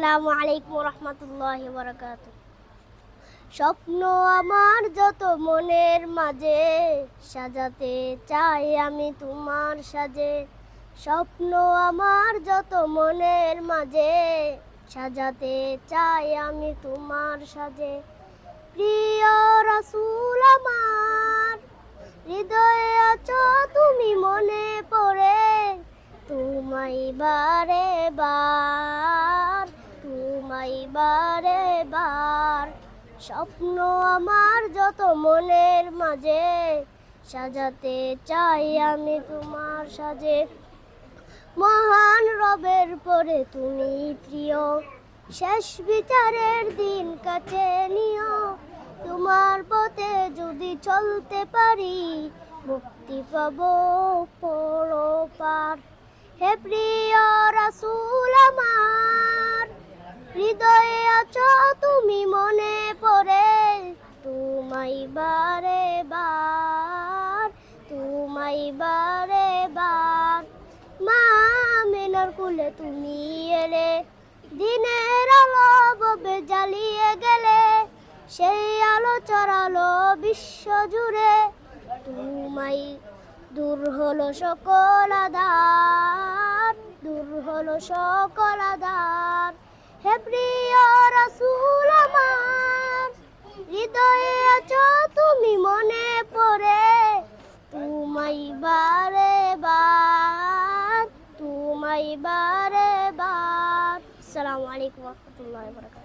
আসসালামু আলাইকুম রহমতুল্লাহি বারাকাতুহু। স্বপ্ন আমার যত মনের মাঝে, সাজাতে চাই আমি তোমার সাজে। স্বপ্ন আমার যত মনের মাঝে, সাজাতে চাই আমি তোমার সাজে। প্রিয় রাসূল আমার, হৃদয়ে আছো তুমি মনে পড়ে, তোমায় বারে বার, তোমায় বারে বার। স্বপ্ন আমার যত মনের মাঝে, সাজাতে চাই আমি তোমার সাজে। মহান রবের পরে তুমি প্রিয়, শেষ বিচারের দিন কাছে নিও। তোমার পথে যদি চলতে পারি, মুক্তি পাবো পরপার। হে প্রিয় রাসূল আমার, হৃদয়ে আছো তুমি মনে পড়ে, তোমায় বারে বার, তোমায় বারে বার। মা আমিনার কুলে তুমি এলে, দিনের আলো ভাবে জ্বালিয়ে গেলে, সেই আলো ছড়ালো বিশ্ব জুড়ে। তোমায় দূর হলো সকল আঁধার, দূর হলো সকল আঁধার। হে প্রিয় রাসূল আমার, হৃদয়ে আছো তুমি মনে পড়ে, তোমায় বারে বার, তোমায় বারে বার। আসসালামু আলাইকুম ওয়া রাহমাতুল্লাহি ওয়া বারাকাতুহু।